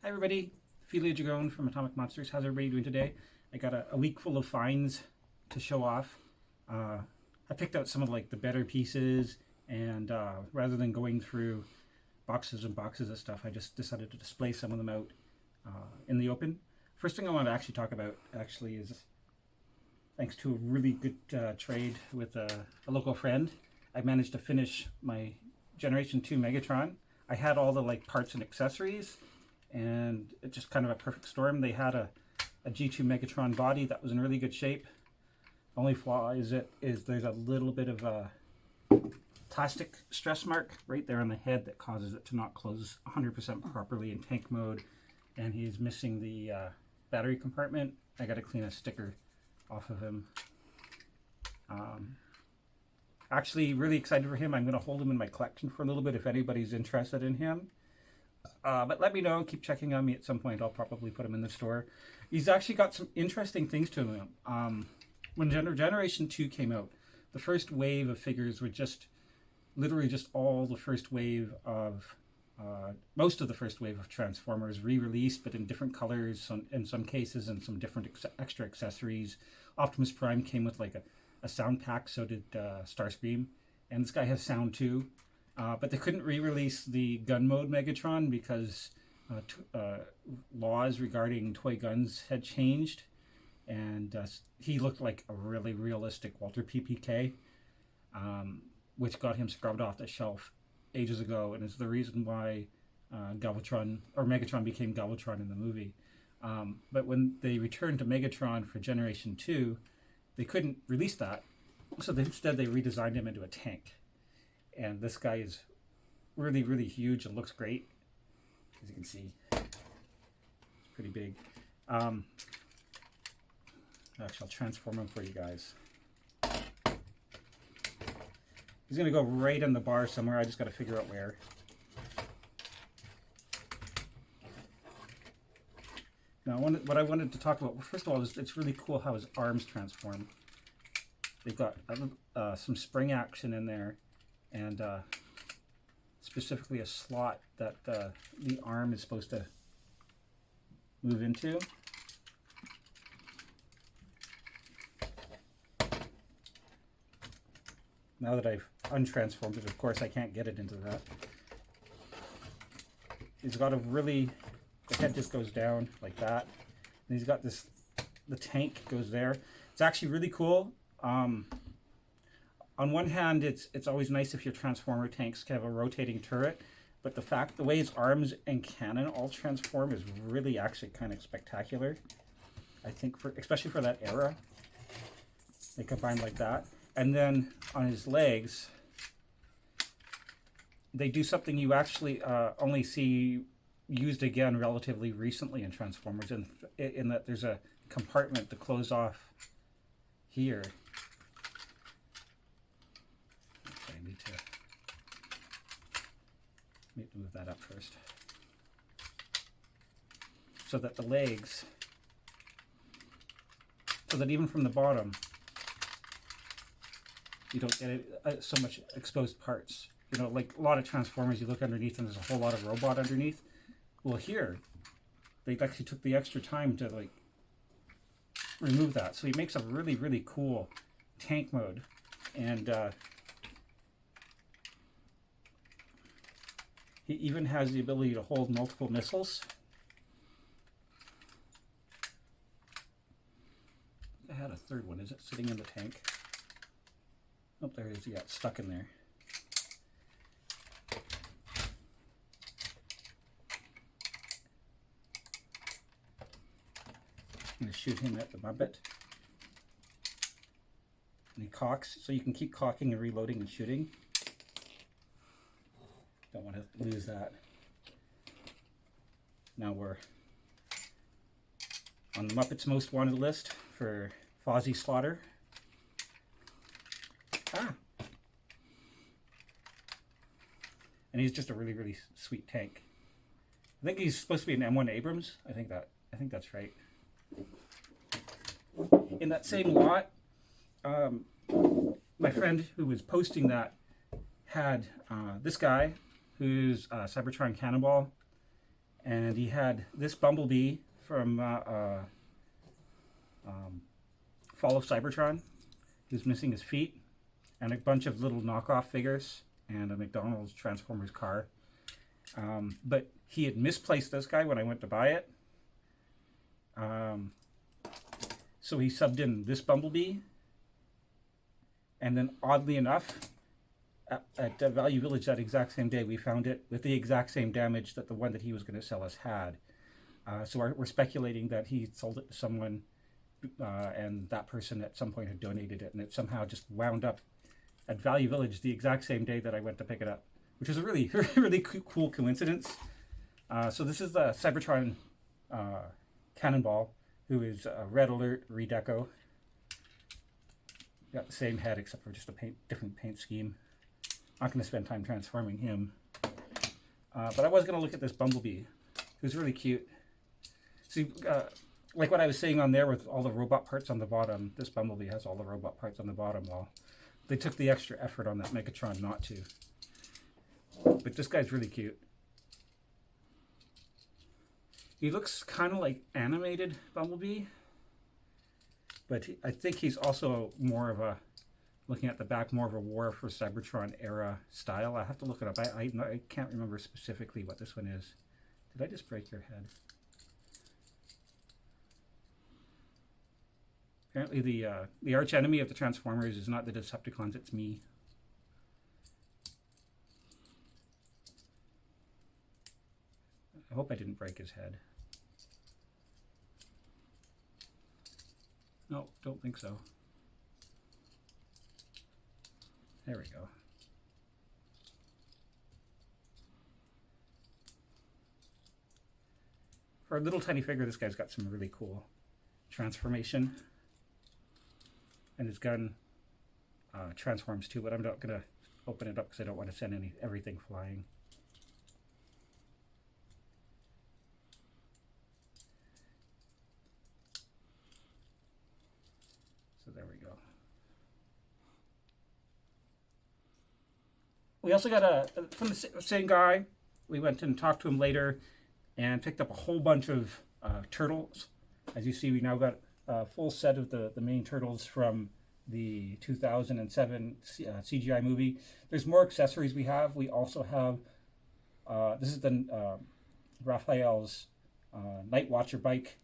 Hi everybody, Ophelia Jagone from Atomic Monsters. How's everybody doing today? I got a week full of finds to show off. I picked out some of the better pieces, and rather than going through boxes and boxes of stuff, I just decided to display some of them out in the open. First thing I want to actually talk about is thanks to a really good trade with a local friend, I managed to finish my Generation 2 Megatron. I had all the parts and accessories, and it's just kind of a perfect storm. They had a G2 Megatron body that was in really good shape. The only flaw is there's a little bit of a plastic stress mark right there on the head that causes it to not close 100% properly in tank mode, and he's missing the battery compartment. I got to clean a sticker off of him. Actually really excited for him. I'm going to hold him in my collection for a little bit if anybody's interested in him. But let me know, keep checking on me at some point. I'll probably put him in the store. He's actually got some interesting things to him. When Generation 2 came out, the first wave of figures were literally just all the first wave of, most of the first wave of Transformers re-released, but in different colors, in some cases, and some different extra accessories. Optimus Prime came with a sound pack, so did Starscream, and this guy has sound too. But they couldn't re-release the gun mode Megatron because laws regarding toy guns had changed, and he looked like a really realistic Walter PPK, which got him scrubbed off the shelf ages ago, and is the reason why Megatron became Galvatron in the movie. But when they returned to Megatron for Generation 2, they couldn't release that, so instead they redesigned him into a tank. And this guy is really, really huge and looks great, as you can see. It's pretty big. Actually, I'll transform him for you guys. He's going to go right in the bar somewhere. I just got to figure out where. Now, what I wanted to talk about, first of all, is it's really cool how his arms transform. They've got some spring action in there, and specifically a slot that the arm is supposed to move into. Now that I've untransformed it, of course, I can't get it into that. He's got the head just goes down like that. And he's got the tank goes there. It's actually really cool. On one hand, it's always nice if your Transformer tanks can have a rotating turret, but the way his arms and cannon all transform is really actually kind of spectacular. I think especially for that era, they combine like that. And then on his legs, they do something you actually only see used again relatively recently in Transformers, in that there's a compartment to close off here. Okay, I need to move that up first, so that the legs, so that even from the bottom, you don't get so much exposed parts. You know, like a lot of Transformers, you look underneath and there's a whole lot of robot underneath. Well, here, they actually took the extra time to remove that. So he makes a really, really cool tank mode. And he even has the ability to hold multiple missiles. I had a third one. Is it sitting in the tank? Oh, there it is. He got stuck in there. I'm going to shoot him at the Muppet. And he cocks, so you can keep cocking and reloading and shooting. Don't want to lose that. Now we're on the Muppets Most Wanted list for Fozzie Slaughter. And he's just a really, really sweet tank. I think he's supposed to be an M1 Abrams. I think that's right. In that same lot, my friend who was posting that had this guy who's Cybertron Cannonball, and he had this Bumblebee from Fall of Cybertron. He was missing his feet, and a bunch of little knockoff figures, and a McDonald's Transformers car. But he had misplaced this guy when I went to buy it. So he subbed in this Bumblebee, and then oddly enough, at Value Village that exact same day, we found it with the exact same damage that the one that he was going to sell us had. So we're speculating that he sold it to someone, and that person at some point had donated it, and it somehow just wound up at Value Village the exact same day that I went to pick it up, which is a really, really cool coincidence. So this is the Cybertron Cannonball, who is a Red Alert redeco. Got the same head except for just a different paint scheme. Not going to spend time transforming him. But I was going to look at this Bumblebee. It was really cute. See, like what I was saying on there with all the robot parts on the bottom, this Bumblebee has all the robot parts on the bottom. Well, they took the extra effort on that Megatron not to. But this guy's really cute. He looks kind of like animated Bumblebee, but I think he's also more of a, looking at the back, more of a War for Cybertron era style. I have to look it up. I can't remember specifically what this one is. Did I just break your head? Apparently the arch enemy of the Transformers is not the Decepticons, it's me. I hope I didn't break his head. No, don't think so. There we go. For a little tiny figure, this guy's got some really cool transformation. And his gun transforms too, but I'm not going to open it up because I don't want to send everything flying. So there we go. We also got from the same guy. We went and talked to him later and picked up a whole bunch of turtles. As you see, we now got a full set of the main turtles from the 2007 CGI movie. There's more accessories we have. We also have, this is the Raphael's Night Watcher bike.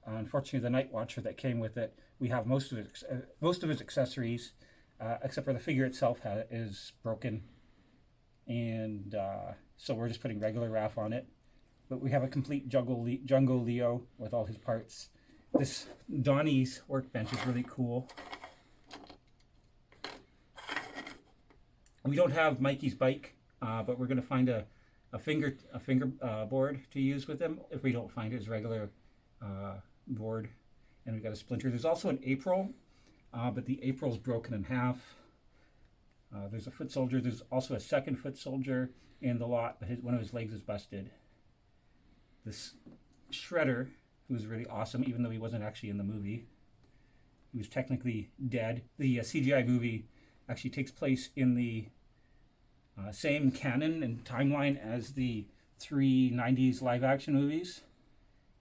Unfortunately, the Night Watcher that came with it, we have most of his accessories, except for the figure itself is broken. And so we're just putting regular Raph on it. But we have a complete Jungle Leo with all his parts. This Donnie's workbench is really cool. We don't have Mikey's bike, but we're going to find a finger board to use with him if we don't find his regular board. And we've got a splinter. There's also an April, but the April's broken in half. There's a foot soldier. There's also a second foot soldier in the lot, but one of his legs is busted. This Shredder, who was really awesome, even though he wasn't actually in the movie. He was technically dead. The CGI movie actually takes place in the same canon and timeline as the 3 90s live-action movies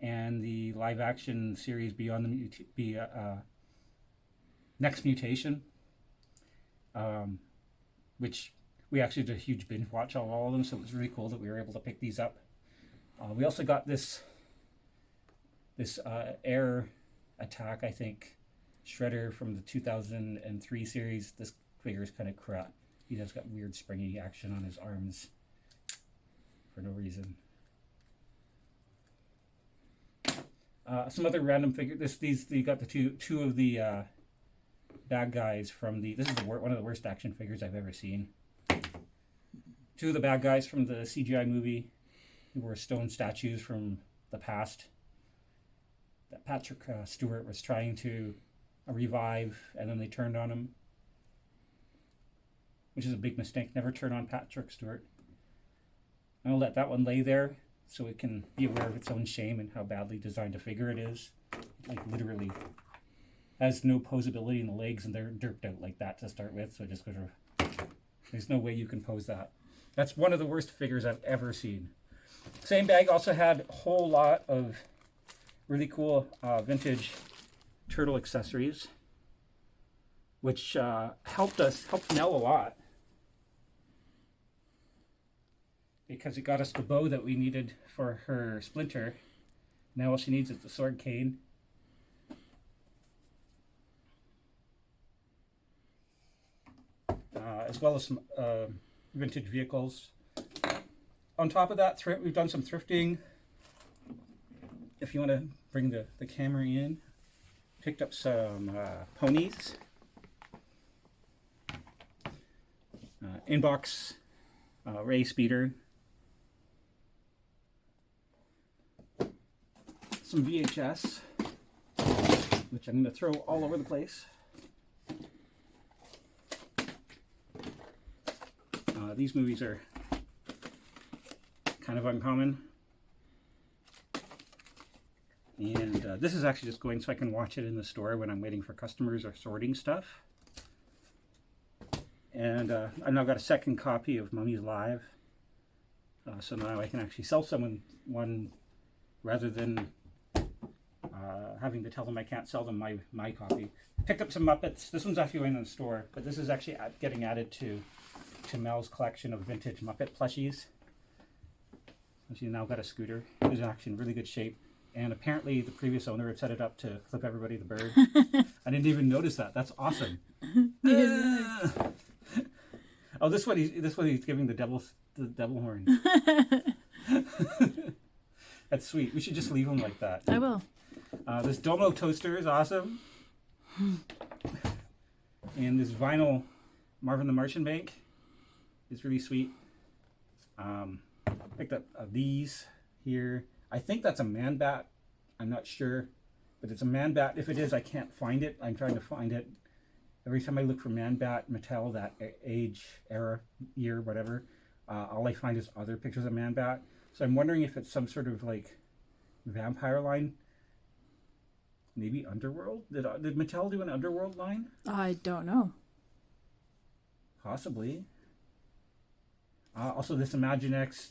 and the live-action series Beyond the Next Mutation, which we actually did a huge binge watch on all of them, so it was really cool that we were able to pick these up. We also got this air attack, I think, Shredder from the 2003 series. This figure is kind of crap. He has got weird springy action on his arms for no reason. Some other random figure. You got the two of the bad guys from the. This is one of the worst action figures I've ever seen. Two of the bad guys from the CGI movie, who were stone statues from the past, that Patrick Stewart was trying to revive, and then they turned on him, which is a big mistake. Never turn on Patrick Stewart. I'll let that one lay there so it can be aware of its own shame and how badly designed a figure it is. Like, literally has no posability in the legs, and they're derped out like that to start with, so it just goes, there's no way you can pose that. That's one of the worst figures I've ever seen. Same bag also had a whole lot of really cool vintage turtle accessories, which helped Nell a lot because it got us the bow that we needed for her splinter. Now all she needs is the sword cane. As well as some vintage vehicles. On top of that, we've done some thrifting. If you want to bring the camera in, picked up some Ponies. Inbox Ray Speeder. Some VHS, which I'm going to throw all over the place. These movies are kind of uncommon. And this is actually just going so I can watch it in the store when I'm waiting for customers or sorting stuff. And I've now got a second copy of Mummies Live. So now I can actually sell someone one rather than having to tell them I can't sell them my copy. Picked up some Muppets. This one's actually going in the store, but this is actually getting added to Mel's collection of vintage Muppet plushies. She's now got a scooter. It's actually in really good shape. And apparently the previous owner had set it up to flip everybody the bird. I didn't even notice that. That's awesome. Oh, this one he's giving the devil horn. That's sweet. We should just leave him like that. I will. This Domo toaster is awesome. And this vinyl Marvin the Martian Bank is really sweet. Picked up these here. I think that's a man bat. I'm not sure, but it's a man bat. If it is, I can't find it. I'm trying to find it. Every time I look for man bat, Mattel, that age, era, year, whatever, all I find is other pictures of man bat. So I'm wondering if it's some sort of like vampire line. Maybe Underworld? Did Mattel do an Underworld line? I don't know. Possibly. Also this Imaginext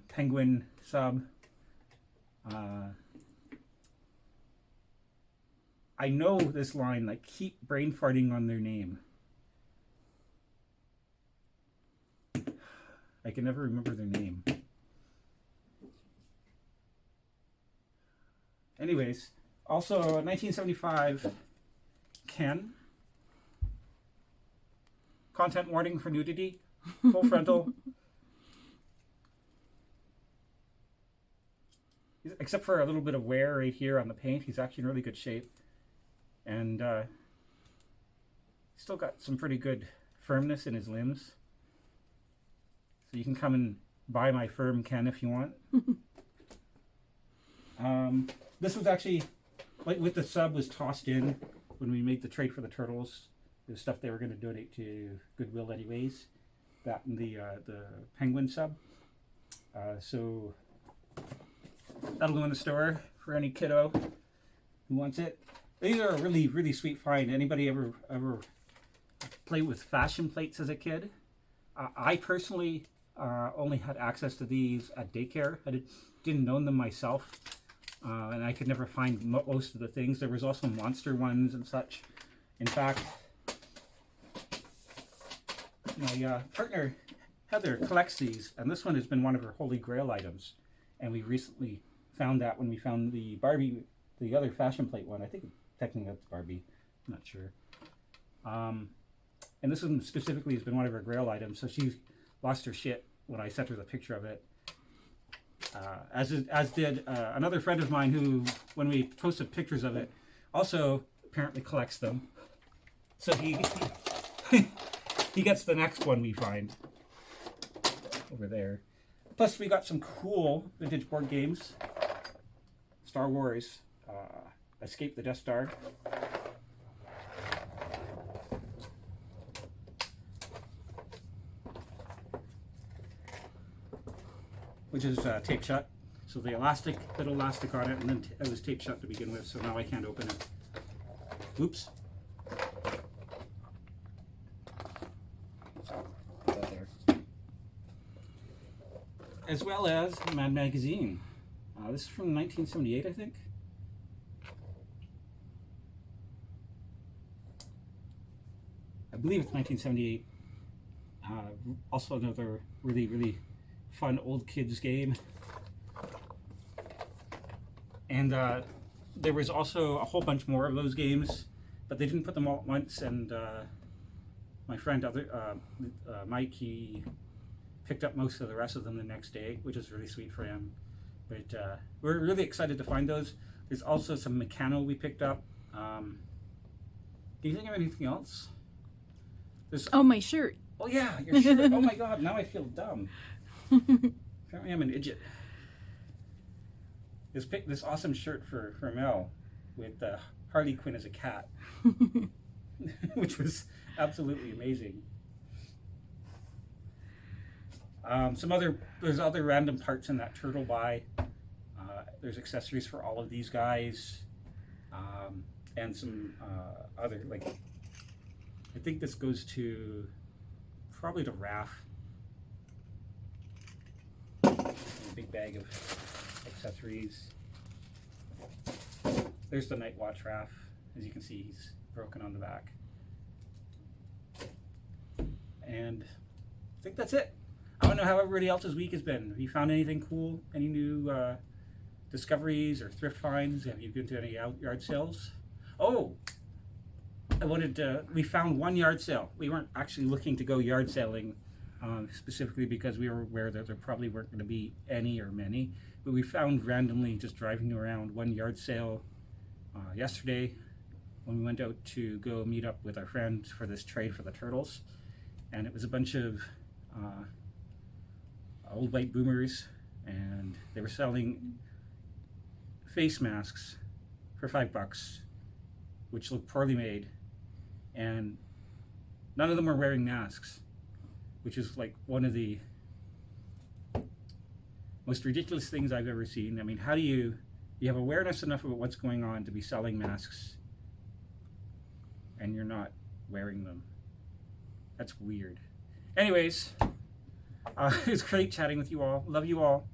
Penguin sub. I know this line, like, keep brain farting on their name. I can never remember their name. Anyways, also 1975 Ken. Content warning for nudity. Full frontal. Except for a little bit of wear right here on the paint, he's actually in really good shape. And still got some pretty good firmness in his limbs. So you can come and buy my firm Ken if you want. This was actually, like with the sub, was tossed in when we made the trade for the turtles. It was stuff they were going to donate to Goodwill anyways. That and the penguin sub. So that'll go in the store for any kiddo who wants it. These are a really, really sweet find. Anybody ever play with fashion plates as a kid? I personally only had access to these at daycare. I didn't own them myself, and I could never find most of the things. There was also monster ones and such. In fact, my partner Heather collects these, and this one has been one of her holy grail items. And we recently found that when we found the Barbie, the other fashion plate one. I think technically that's Barbie. I'm not sure. And this one specifically has been one of her grail items. So she lost her shit when I sent her the picture of it. As did another friend of mine who, when we posted pictures of it, also apparently collects them. So he he gets the next one we find over there. Plus, we got some cool vintage board games. Star Wars, Escape the Death Star. Which is taped shut. So the bit of elastic on it, and then it was taped shut to begin with, so now I can't open it. Oops. Put that there. as well as Mad Magazine. This is from 1978, I think. I believe it's 1978. Also another really, really fun old kids game. And there was also a whole bunch more of those games, but they didn't put them all at once. And my friend Mike, he picked up most of the rest of them the next day, which is really sweet for him. But we're really excited to find those. There's also some Meccano we picked up. Do you think of anything else? Oh, my shirt. Oh yeah, your shirt. Oh my god, now I feel dumb. Apparently I'm an idiot. This awesome shirt for Mel with Harley Quinn as a cat, which was absolutely amazing. There's other random parts in that turtle buy. There's accessories for all of these guys, and some other, like, I think this goes to probably to Raph. A big bag of accessories. There's the Night Watch Raph. As you can see, he's broken on the back. And I think that's it. I don't know how everybody else's week has been. Have you found anything cool? Any new discoveries or thrift finds? Have you been to any yard sales? Oh, we found one yard sale. We weren't actually looking to go yard selling specifically because we were aware that there probably weren't going to be any or many, but we found randomly just driving around one yard sale yesterday when we went out to go meet up with our friends for this trade for the turtles. And it was a bunch of old white boomers, and they were selling face masks for $5, which looked poorly made, and none of them were wearing masks, which is like one of the most ridiculous things I've ever seen. I mean, how do you have awareness enough about what's going on to be selling masks and you're not wearing them? That's weird. Anyways, it was great chatting with you all. Love you all.